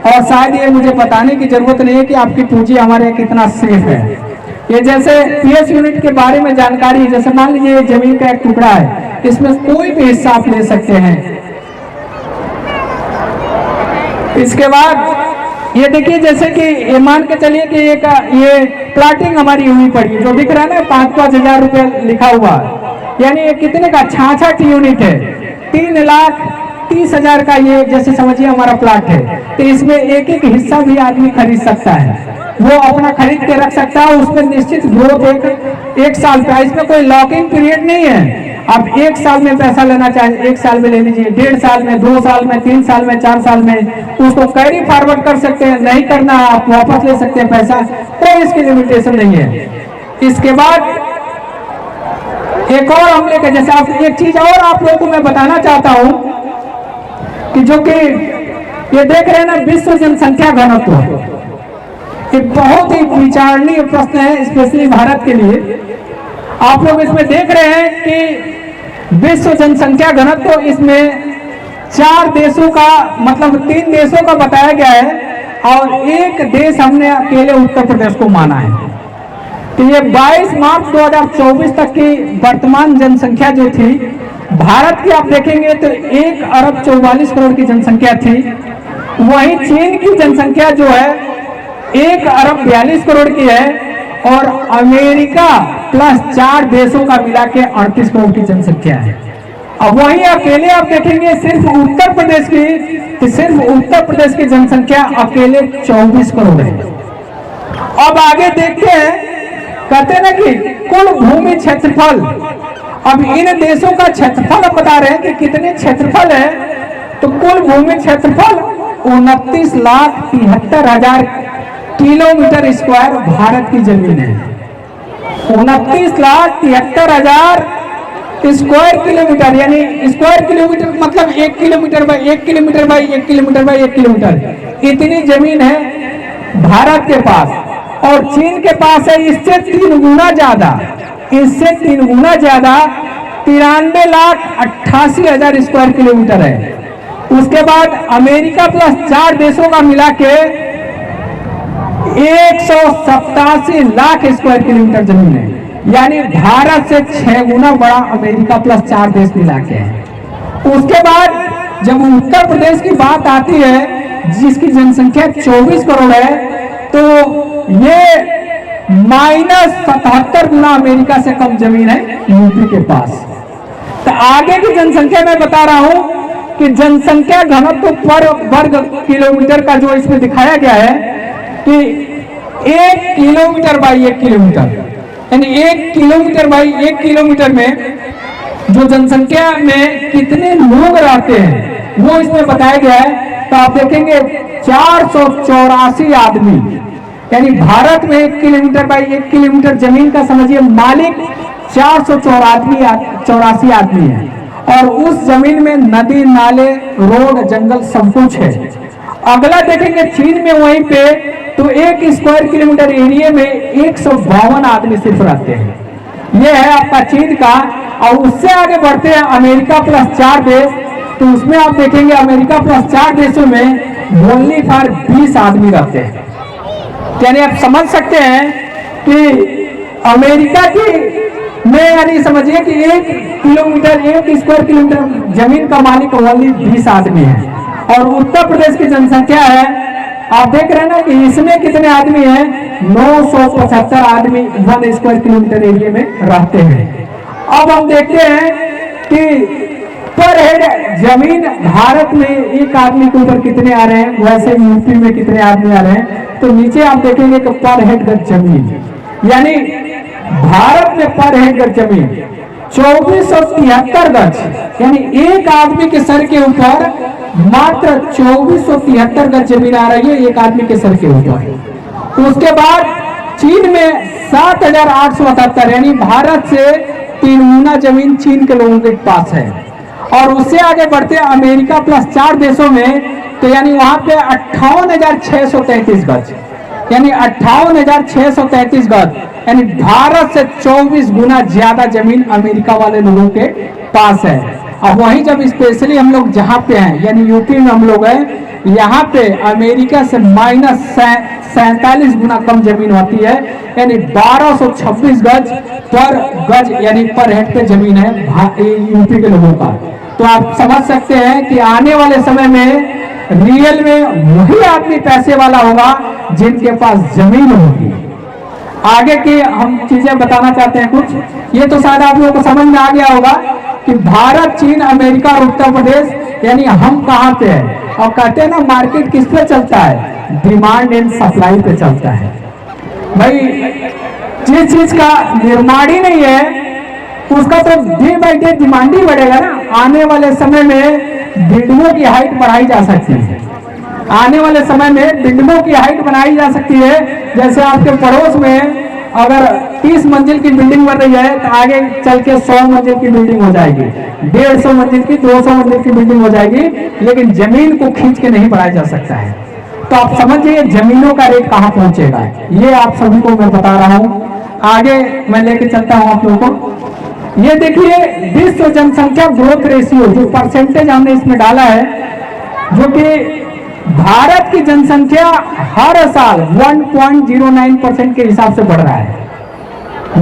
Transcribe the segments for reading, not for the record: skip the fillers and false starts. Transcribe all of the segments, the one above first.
और शायद ये मुझे बताने की जरूरत नहीं है कि आपकी पूंजी हमारे यहाँ कितना सेफ है। ये जैसे पीएस यूनिट के बारे में जानकारी, जैसे मान लीजिए ये जमीन का एक टुकड़ा है, इसमें कोई भी हिस्सा आप ले सकते हैं। इसके बाद ये देखिए, जैसे कि ये मान के चलिए कि ये प्लाटिंग हमारी हुई पड़ी है, जो दिख रहा है ना 5-5 हजार रुपये लिखा हुआ, यानी ये कितने का 66 यूनिट है, 3,30,000 का ये जैसे समझिए हमारा प्लाट है। तो इसमें एक एक हिस्सा भी आदमी खरीद सकता है, वो अपना खरीद के रख सकता है। उसमें निश्चित ग्रोथ एक साल का, इसमें कोई लॉकिंग पीरियड नहीं है। आप 1 साल में पैसा लेना चाहें 1 साल में ले लीजिए, 1.5 साल में, 2 साल में, 3 साल में, 4 साल में उसको कैरी फॉरवर्ड कर सकते हैं। नहीं करना आप वापस ले सकते हैं पैसा, कोई इसकी लिमिटेशन नहीं है। इसके बाद एक और हमले का, जैसे आप एक चीज और आप लोगों को मैं बताना चाहता हूं कि जो कि ये देख रहे हैं ना, विश्व जनसंख्या घनत्व, एक बहुत ही विचारणीय प्रश्न है स्पेशली भारत के लिए। आप लोग इसमें देख रहे हैं कि विश्व जनसंख्या घनत्व, इसमें 4 देशों का मतलब 3 देशों का बताया गया है और एक देश हमने अकेले उत्तर प्रदेश को माना है। तो ये 22 मार्च 2024 तक की वर्तमान जनसंख्या जो थी भारत की, आप देखेंगे तो 1,44 करोड़ की जनसंख्या थी। वहीं चीन की जनसंख्या जो है 1,42 करोड़ की है और अमेरिका प्लस 4 देशों का मिला के 38 करोड़ की जनसंख्या है। अब वहीं अकेले आप देखेंगे सिर्फ उत्तर प्रदेश की, तो सिर्फ उत्तर प्रदेश की जनसंख्या अकेले 24 करोड़ है। अब आगे देखते हैं, कहते हैं ना कि कुल भूमि क्षेत्रफल, अब इन देशों का क्षेत्रफल बता रहे हैं कि कितने क्षेत्रफल है। तो कुल भूमि क्षेत्रफल 29,73,000 किलोमीटर स्क्वायर भारत की जमीन है। 29,73,000 स्क्वायर किलोमीटर, यानी स्क्वायर किलोमीटर मतलब 1 kilometre by 1 kilometre by 1 kilometre by 1 kilometre, इतनी जमीन है भारत के पास। और चीन के पास है इससे 3 गुना ज्यादा, इससे 3 गुना ज्यादा 93,88,000 स्क्वायर किलोमीटर है। उसके बाद अमेरिका प्लस 4 देशों का मिला के 187 लाख स्क्वायर किलोमीटर जमीन है, यानी भारत से 6 गुना बड़ा अमेरिका प्लस 4 देश मिला के है। उसके बाद जब उत्तर प्रदेश की बात आती है जिसकी जनसंख्या 24 करोड़ है, तो ये -77 गुना अमेरिका से कम जमीन है यूपी के पास। तो आगे की जनसंख्या मैं बता रहा हूं कि जनसंख्या घनत्व पर वर्ग किलोमीटर का जो इसमें दिखाया गया है कि 1 किलोमीटर बाई 1 किलोमीटर, यानी 1 किलोमीटर बाई 1 किलोमीटर में जो जनसंख्या में कितने लोग रहते हैं वो इसमें बताया गया है। तो आप देखेंगे 484 आदमी, यानी भारत में 1 किलोमीटर बाई 1 किलोमीटर जमीन का समझिए मालिक 484 आदमी है। और उस जमीन में नदी, नाले, रोड, जंगल सब कुछ है। अगला देखेंगे चीन में, वहीं पे तो 1 स्क्वायर किलोमीटर एरिया में 152 आदमी सिर्फ रहते हैं। ये है आपका चीन का। और उससे आगे बढ़ते हैं अमेरिका प्लस 4 देश, तो उसमें आप देखेंगे अमेरिका प्लस 4 देशों में ओनली फॉर 20 आदमी रहते हैं। यानी आप समझ सकते हैं कि अमेरिका की में यानी समझिए कि 1 किलोमीटर 1 स्क्वायर किलोमीटर जमीन का मालिक ओनली 20 आदमी है। और उत्तर प्रदेश की जनसंख्या है, आप देख रहे हैं ना कि इसमें कितने आदमी हैं, 975 आदमी 1 स्क्वायर किलोमीटर एरिया में रहते हैं। अब हम देखते हैं कि पर हेड जमीन भारत में एक आदमी के ऊपर कितने आ रहे हैं, वैसे यूपी में कितने आदमी आ रहे हैं। तो नीचे आप देखेंगे कि पर हेड गज जमीन, यानी भारत में पर हेड गज जमीन 2473 गज, यानी एक आदमी के सर के ऊपर मात्र 2473 गज जमीन आ रही है एक आदमी के सर के ऊपर। उसके बाद चीन में 7,878, यानी भारत से 3 गुना जमीन चीन के लोगों के पास है। और उससे आगे बढ़ते हैं अमेरिका प्लस 4 देशों में, तो यानी वहां पे 58,633 गज, यानी 58,633 गज, यानी भारत से 24 गुना ज्यादा जमीन अमेरिका वाले लोगों के पास है। और वहीं जब स्पेशली हम लोग जहाँ पे हैं यानी यूपी में हम लोग हैं, यहाँ पे अमेरिका से -47 गुना कम जमीन होती है, यानी 1226 गज पर गज यानी पर हेड पे जमीन है यूपी के लोगों का। तो आप समझ सकते हैं कि आने वाले समय में रियल में वही आदमी पैसे वाला होगा जिनके पास जमीन होगी। आगे की हम चीजें बताना चाहते हैं कुछ। ये तो शायद आप लोगों को समझ में आ गया होगा कि भारत, चीन, अमेरिका और उत्तर प्रदेश यानी हम कहाँ पे है। और कहते हैं ना मार्केट किस पे चलता है, डिमांड एंड सप्लाई पे चलता है। भाई जिस चीज का निर्माण ही नहीं है उसका तो डे बाई डे डिमांड ही बढ़ेगा ना। आने वाले समय में बिल्डिंगों की हाइट बढ़ाई जा सकती है, आने वाले समय में बिल्डिंगों की हाइट बनाई जा सकती है। जैसे आपके पड़ोस में अगर 30 मंजिल की बिल्डिंग बन रही है तो आगे चल के 100 मंजिल की बिल्डिंग हो जाएगी, 150 मंजिल की, 200 मंजिल की बिल्डिंग हो जाएगी, लेकिन जमीन को खींच के नहीं बढ़ाया जा सकता है। तो आप समझिए जमीनों का रेट कहाँ पहुंचेगा, ये आप सभी को मैं बता रहा हूँ। आगे मैं लेके चलता हूँ आप लोगों को। ये देखिए विश्व जनसंख्या ग्रोथ रेशियो जो परसेंटेज हमने इसमें डाला है, जो कि भारत की जनसंख्या हर साल 1.09% के हिसाब से बढ़ रहा है,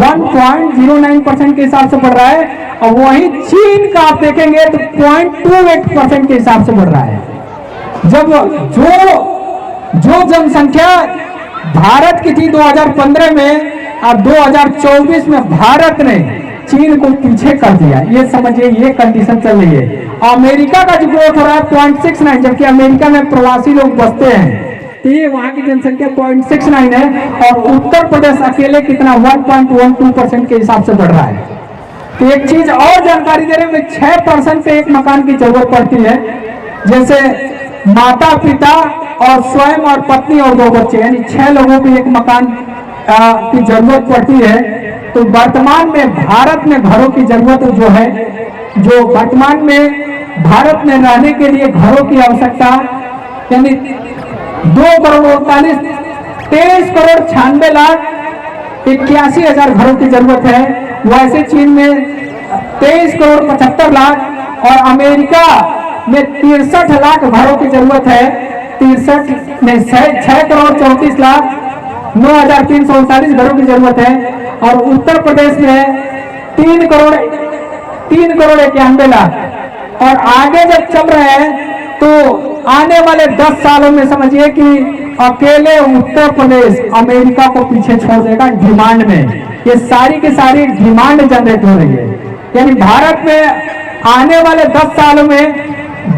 1.09% के हिसाब से बढ़ रहा है। और वहीं चीन का आप देखेंगे तो 0.28% के हिसाब से बढ़ रहा है। जब जो जनसंख्या भारत की थी 2015 में और 2024 में भारत ने चीन को पीछे कर दिया। ये समझिए ये कंडीशन चल रही है। अमेरिका का जो ग्रोथ हो रहा है 0.69, जबकि अमेरिका में प्रवासी लोग बसते हैं, तो ये वहां की जनसंख्या 0.69 है। और उत्तर प्रदेश अकेले कितना 1.12% के हिसाब से बढ़ रहा है। तो एक चीज और जानकारी दे रहे हैं, 6% पे एक मकान की जरूरत पड़ती है। जैसे माता पिता और स्वयं और पत्नी और 2 बच्चे यानी 6 लोगों को एक मकान की जरूरत पड़ती है। तो वर्तमान में भारत में घरों की जरूरत जो है, जो वर्तमान में भारत में रहने के लिए घरों की आवश्यकता यानी 23 करोड़ 96 लाख 81 हजार घरों की जरूरत है। वैसे चीन में 23 करोड़ 75 लाख और अमेरिका में 63 लाख घरों की जरूरत है। 63 में 6 करोड़ 34 लाख 9,339 घरों की जरूरत है। और उत्तर प्रदेश में 3 करोड़ 91 लाख। और आगे जब चल रहे हैं तो आने वाले 10 सालों में समझिए कि अकेले उत्तर प्रदेश अमेरिका को पीछे छोड़ देगा डिमांड में। ये सारी की सारी डिमांड जनरेट हो रही है, यानी भारत में आने वाले 10 सालों में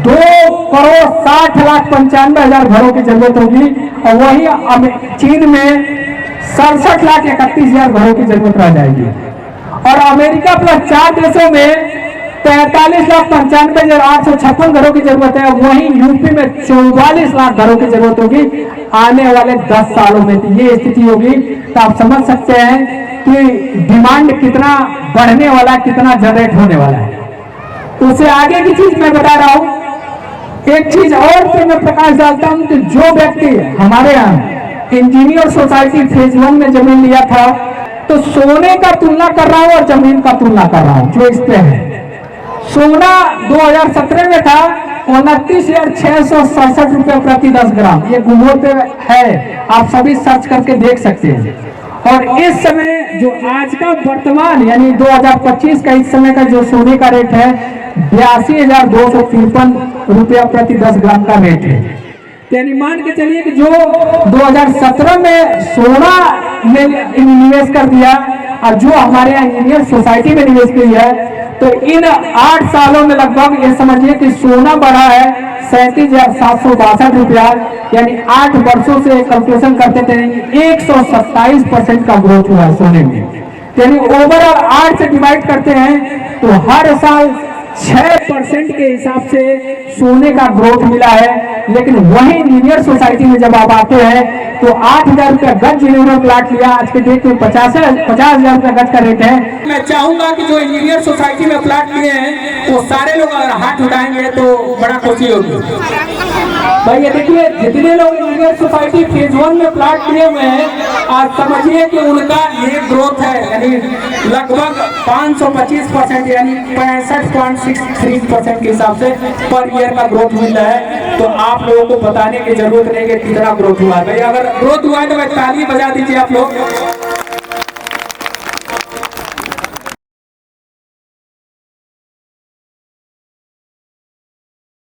2 करोड़ 60 लाख 95 हजार घरों की जरूरत होगी। और वही चीन में 67 लाख 31 हजार घरों की जरूरत रह जाएगी। और अमेरिका प्लस 4 देशों में 43 लाख 95,856 घरों की जरूरत है। वहीं यूपी में 44 लाख घरों की जरूरत होगी आने वाले 10 सालों में। तो ये स्थिति होगी। तो आप समझ सकते हैं कि डिमांड कितना बढ़ने वाला, कितना जनरेट होने वाला है। उससे आगे की चीज मैं बता रहा हूं। एक चीज और पे मैं प्रकाश डालता हूं कि जो व्यक्ति हमारे यहाँ इंजीनियर सोसाइटी फेज 1 में जमीन लिया था, तो सोने का तुलना कर रहा हूं और जमीन का तुलना कर रहा हूं जो इस पे है। सोना 2017 में था 29,667 रुपये प्रति 10 ग्राम। ये गूगल पे है, आप सभी सर्च करके देख सकते हैं। और इस समय जो आज का वर्तमान यानी 2025 का इस समय का जो सोने का रेट है 82,253 रुपया प्रति 10 ग्राम का रेट है। यानी मान के चलिए कि जो 2017 में सोना में निवेश कर दिया और जो हमारे यहाँ इंजीनियर सोसाइटी में निवेश किया है, तो इन 8 सालों में लगभग ये समझिए कि सोना बढ़ा है 37,762 रुपया। यानी 8 वर्षों से कैलकुलेशन करते थे 127% का ग्रोथ हुआ है सोने में। यानी ओवरऑल 8 से डिवाइड करते हैं तो हर साल 6% के हिसाब से सोने का ग्रोथ मिला है। लेकिन वही इंजीनियर सोसाइटी में जब आप आते हैं तो 8,000 रुपया गज जिन्होंने प्लाट लिया, आज के डेट में 50,000 रुपया गज का रेट है। मैं चाहूंगा कि जो इंजीनियर सोसाइटी में प्लाट लिए हैं वो सारे लोग अगर हाथ उठाएंगे तो बड़ा खुशी होगी। भाई ये देखिए जितने लोग इंजीनियर सोसाइटी फेज 1 में प्लाट लिए हुए हैं और समझिए कि उनका ये ग्रोथ है यानी लगभग 525% यानी 65.63% के हिसाब से पर ईयर का ग्रोथ मिल रहा है। तो आप लोगों को बताने की जरूरत नहीं कि कितना ग्रोथ हुआ है। भाई अगर ग्रोथ हुआ है तो भाई ताली बजा दीजिए आप लोग।